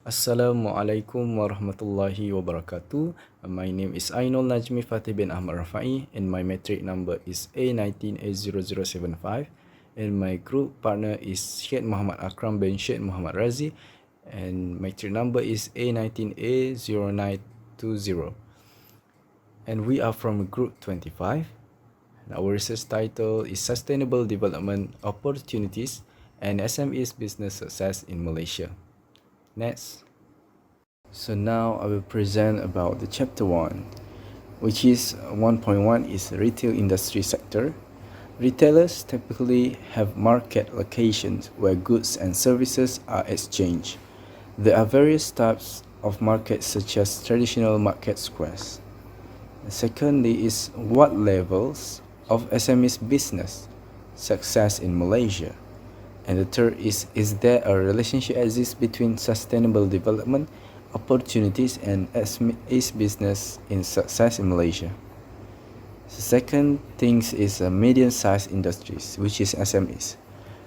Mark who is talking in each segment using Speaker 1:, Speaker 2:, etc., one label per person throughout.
Speaker 1: Assalamualaikum warahmatullahi wabarakatuh. My name is AYNOL NAJMI FATEH bin Ahmad RAFAAI and my metric number is A19A0075 and my group partner is Syed Muhammad AKRAM bin Syed Muhammad RADZI and metric number is A19A0920 and we are from group 25. Our research title is Sustainable Development Opportunities and SMEs Business Success in Malaysia. Next. So now I will present about the chapter 1, which is 1.1 is retail industry sector. Retailers typically have market locations where goods and services are exchanged. There are various types of markets such as traditional market squares. Secondly is what levels of SMEs business success in Malaysia. And the third is there a relationship exists between sustainable development opportunities and SMEs business in success in Malaysia? The second thing is medium-sized industries, which is SMEs.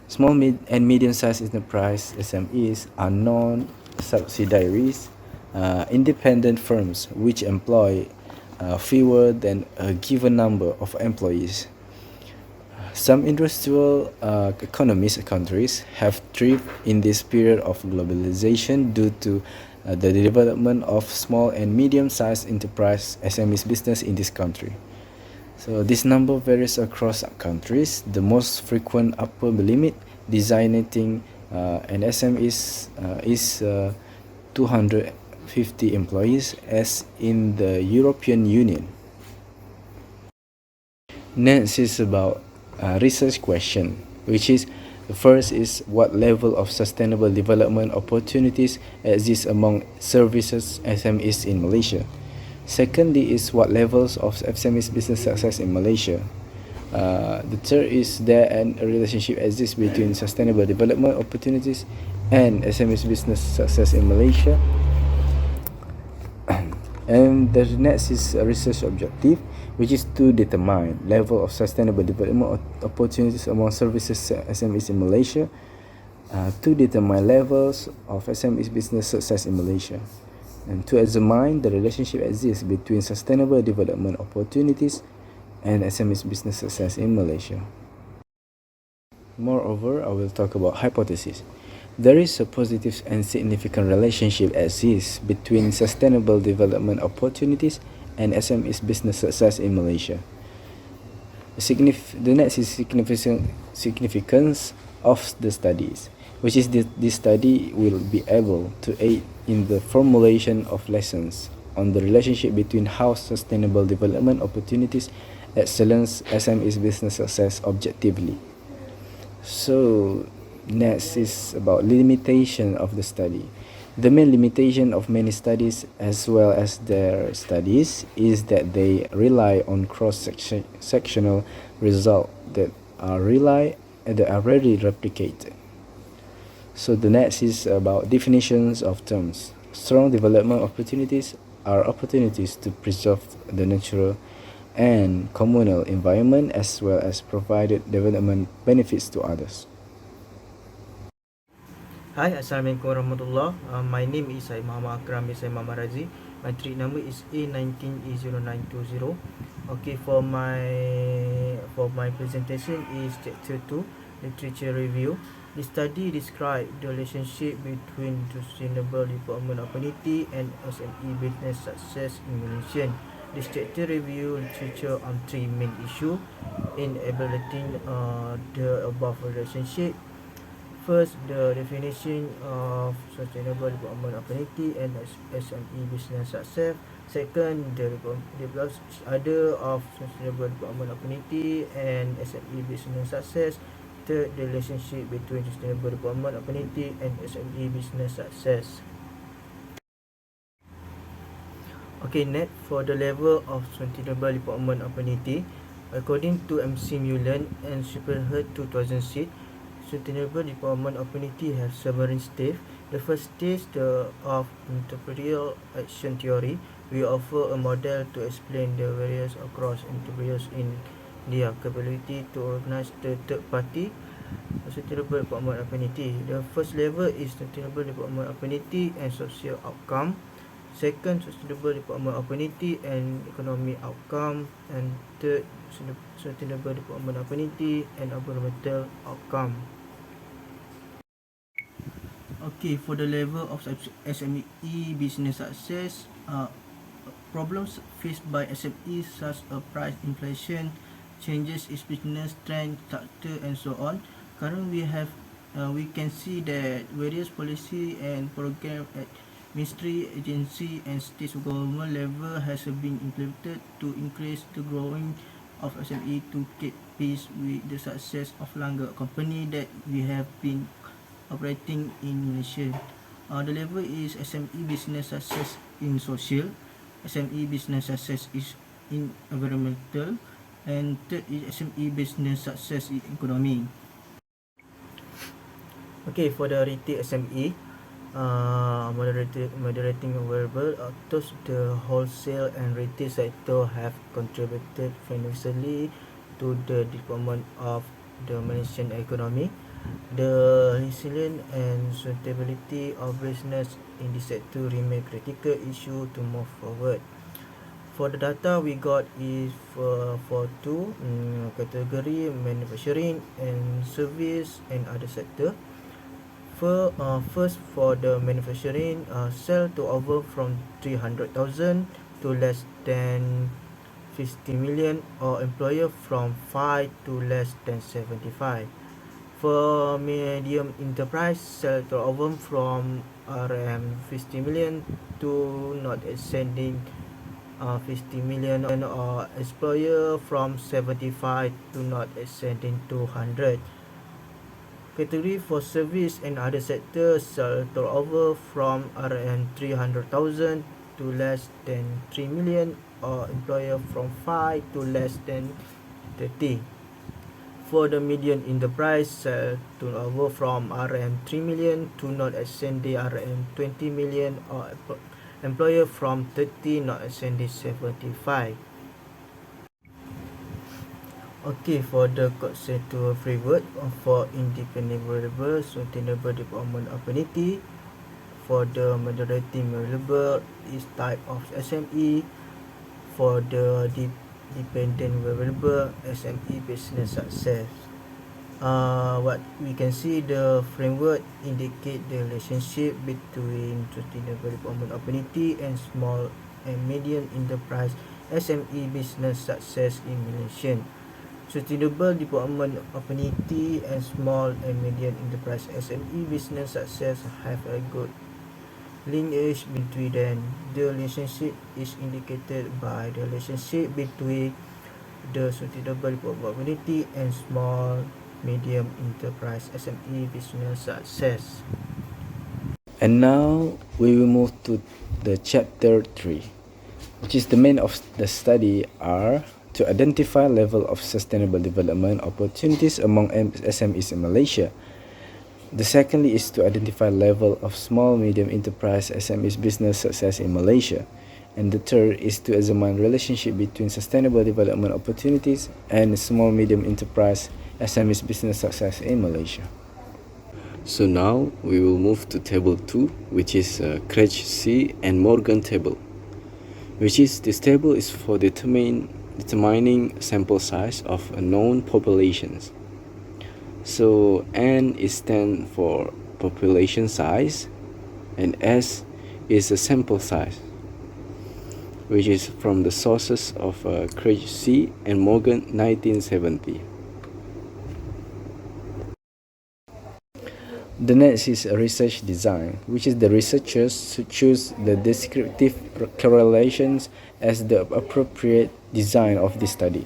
Speaker 1: Small and medium-sized enterprise SMEs are non-subsidiaries, independent firms which employ fewer than a given number of employees. Some industrial economies countries have thrived in this period of globalization due to the development of small and medium-sized enterprise SMEs business in this country. So this number varies across countries. The most frequent upper limit designating an SMEs is 250 employees as in the European Union. Next is about research question, which is the first is what level of sustainable development opportunities exist among services SMEs in Malaysia. Secondly is what levels of SMEs business success in Malaysia. The third is there a relationship exists between sustainable development opportunities and SMEs business success in Malaysia. And the next is a research objective, which is to determine level of sustainable development opportunities among services SMEs in Malaysia, to determine levels of SMEs business success in Malaysia, and to examine the relationship exists between sustainable development opportunities and SMEs business success in Malaysia. Moreover, I will talk about hypothesis. There is a positive and significant relationship exists between sustainable development opportunities and SMEs business success in Malaysia. The next is significance of the studies, which is this study will be able to aid in the formulation of lessons on the relationship between how sustainable development opportunities excellence SMEs business success objectively. So next is about limitation of the study. The main limitation of many studies as well as their studies is that they rely on cross-sectional results that are already replicated. So the next is about definitions of terms. Strong development opportunities are opportunities to preserve the natural and communal environment as well as provided development benefits to others.
Speaker 2: Hi, Assalamualaikum warahmatullahi. My name is Muhammad AKRAM bin Syed Muhammad RADZI. My trick number is A19A0920. Okay, for my presentation is chapter 2, literature review. The study describes the relationship between sustainable development opportunity and SME business success in Malaysia. This chapter review literature on three main issues in evaluating the above relationship. First, the definition of sustainable development opportunity and SME business success. Second, the other of sustainable development opportunity and SME business success. Third, the relationship between sustainable development opportunity and SME business success. Okay, next for the level of sustainable development opportunity, according to MC Mullen and Superherd 2006, sustainable development opportunity have several stages. The first stage of entrepreneurial action theory. We offer a model to explain the various across entrepreneurs in their capability to organize the third party sustainable development opportunity. The first level is sustainable development opportunity and social outcome. Second, sustainable development opportunity and economic outcome. And third, sustainable development opportunity and environmental outcome. Okay, for the level of SME business success, problems faced by SMEs such as price inflation, changes in business trend, structure, and so on. Currently, we can see that various policy and program at ministry, agency, and state government level has been implemented to increase the growing of SME to keep pace with the success of larger company that we have been operating in Malaysia. The level is SME business success in social, SME business success is in environmental, and third is SME business success in economy. Okay, for the retail SME, moderating variable, thus the wholesale and retail sector have contributed financially to the development of the Malaysian economy. The resilience and sustainability of business in this sector remain critical issue to move forward. For the data we got is for two category, manufacturing and service and other sector. First, for the manufacturing, sell to over from 300,000 to less than 50 million, or employer from 5 to less than 75. For medium enterprise, sell to over from RM 50 million to not exceeding 50 million, or employer from 75 to not exceeding 200. Category for service and other sectors, sell turnover from RM 300,000 to less than 3 million, or employer from 5 to less than 30. For the medium enterprise, sell turnover from RM 3 million to not exceeding RM 20 million, or employer from 30 not exceeding 75. Okay, for the conceptual framework for independent variable sustainable development opportunity, for the moderating variable is type of SME. For the dependent variable SME business success. What we can see, the framework indicate the relationship between sustainable development opportunity and small and medium enterprise SME business success in Malaysia. Sustainable development opportunity and small and medium enterprise SME business success have a good linkage between them. The relationship is indicated by the relationship between the sustainable development opportunity and small medium enterprise SME business success.
Speaker 1: And now we will move to the chapter 3, which is the main of the study are to identify level of sustainable development opportunities among SMEs in Malaysia. The secondly is to identify level of small medium enterprise SMEs business success in Malaysia. And the third is to examine relationship between sustainable development opportunities and small medium enterprise SMEs business success in Malaysia. So now we will move to table 2, which is RADZI and Morgan table, which is this table is for determining sample size of known populations. So N is stand for population size and S is a sample size, which is from the sources of RADZI and Morgan 1970. The next is a research design, which is the researchers choose the descriptive correlations as the appropriate design of the study.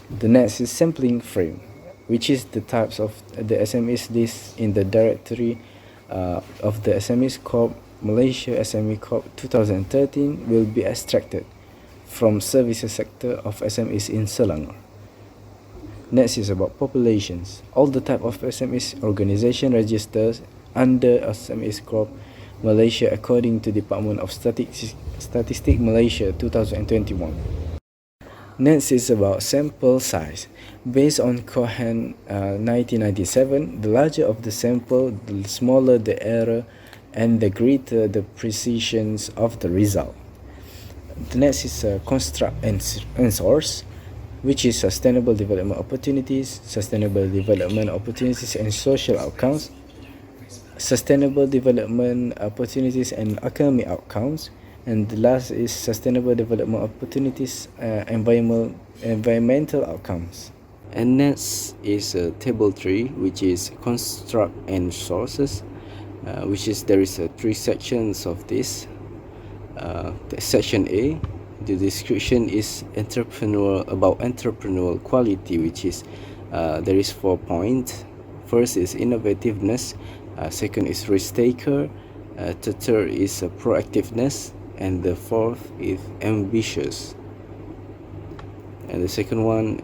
Speaker 1: The next is sampling frame, which is the types of the SMEs list in the directory of the SMEs Corp Malaysia SME Corp 2013 will be extracted from services sector of SMEs in Selangor. Next is about populations. All the type of SMEs organization registers under SMEs Corp Malaysia according to Department of Statistics Malaysia 2021. Next is about sample size. Based on Cohen 1997, the larger of the sample, the smaller the error, and the greater the precision of the result. The next is construct and source, which is sustainable development opportunities, and social outcomes, sustainable development opportunities and academic outcomes, and the last is sustainable development opportunities, environmental outcomes. And next is table 3, which is construct and sources, which is there is 3 sections of this. Section A, the description is entrepreneurial quality, which is there is 4 points. First is innovativeness, second is risk taker, the third is proactiveness, and the fourth is ambitious. And the second one,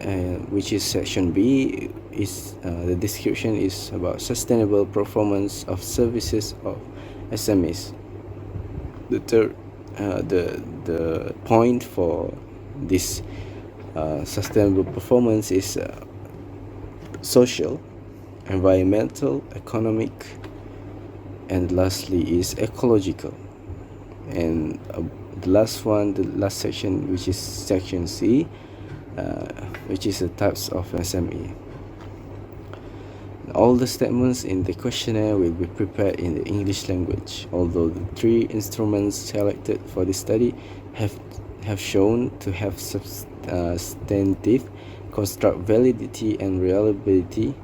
Speaker 1: which is section B, is the description is about sustainable performance of services of SMEs. The third, the point for this sustainable performance is social, environmental, economic, and lastly is ecological. And the last one, the last section, which is section C, which is the types of SME. All the statements in the questionnaire will be prepared in the English language, although the 3 instruments selected for this study have shown to have substantive construct validity and reliability,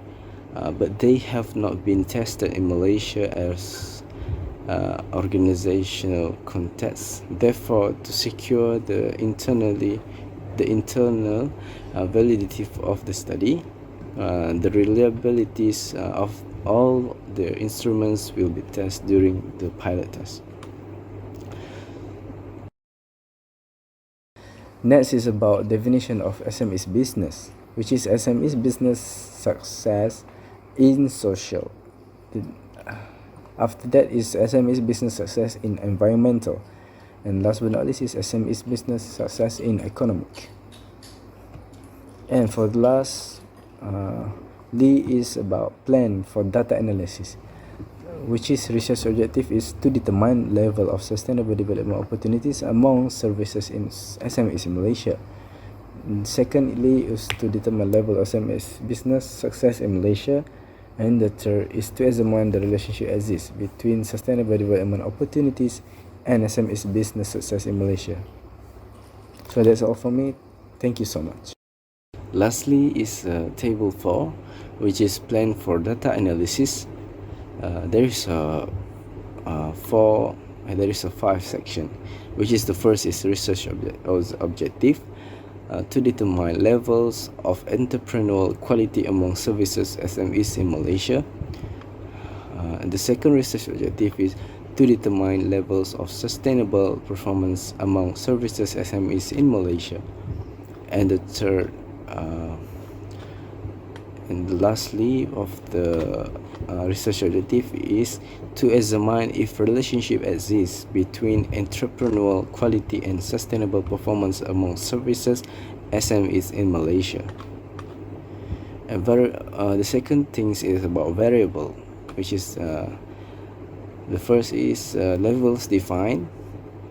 Speaker 1: but they have not been tested in Malaysia as organizational context. Therefore, to secure the internal validity of the study, the reliabilities of all the instruments will be tested during the pilot test. Next is about definition of SMEs business, which is SMEs business success in social. After that is SMEs business success in environmental, and last but not least is SMEs business success in economic. And for the last, D is about plan for data analysis, which is research objective is to determine level of sustainable development opportunities among services in SMEs in Malaysia. And secondly is to determine level of SMEs business success in Malaysia. And the third is to examine the relationship exists between sustainable development opportunities and SMEs business success in Malaysia. So that's all from me. Thank you so much. Lastly is table 4, which is plan for data analysis. There is a 5 section, which is the first is research objective, to determine levels of entrepreneurial quality among services SMEs in Malaysia. And the second research objective is to determine levels of sustainable performance among services SMEs in Malaysia. And the third and lastly of the research objective is to examine if relationship exists between entrepreneurial quality and sustainable performance among services SMEs in Malaysia. And the second thing is about variable, which is the first is levels defined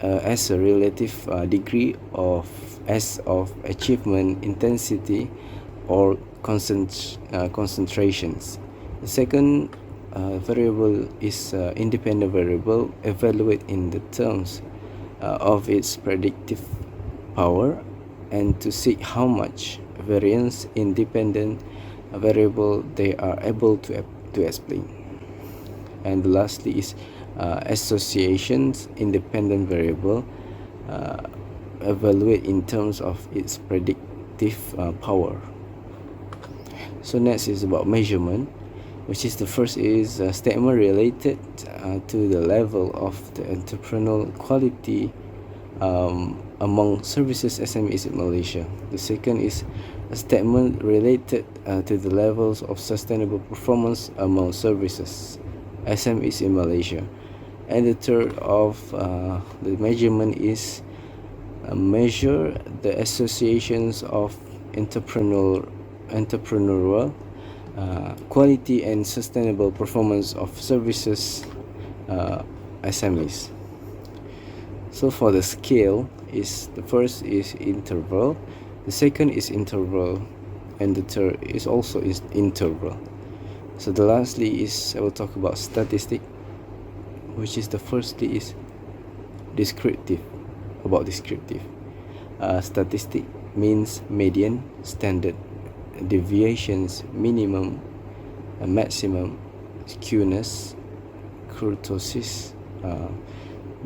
Speaker 1: as a relative degree of achievement intensity or concentrations. The second variable is independent variable, evaluate in the terms of its predictive power and to see how much variance independent variable they are able to explain. And lastly is associations independent variable, evaluate in terms of its predictive power. So next is about measurement, which is the first is a statement related to the level of the entrepreneurial quality among services SMEs in Malaysia. The second is a statement related to the levels of sustainable performance among services SMEs in Malaysia. And the third of the measurement is measure the associations of entrepreneurial quality and sustainable performance of services SMEs. So for the scale, the first is interval, the second is interval, and the third is also interval. So the lastly is I will talk about statistic, which is the firstly is descriptive. About descriptive, statistic means median, standard deviations, minimum, maximum, skewness, kurtosis.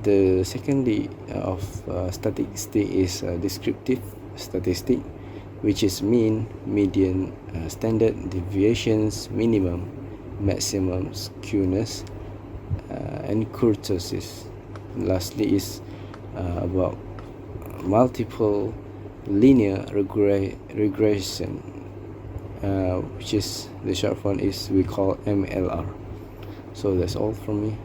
Speaker 1: The secondly of statistic is descriptive statistic, which is mean, median, standard deviations, minimum, maximum, skewness, and kurtosis. Lastly is about multiple linear regression, which is the short form is we call MLR. So that's all from me.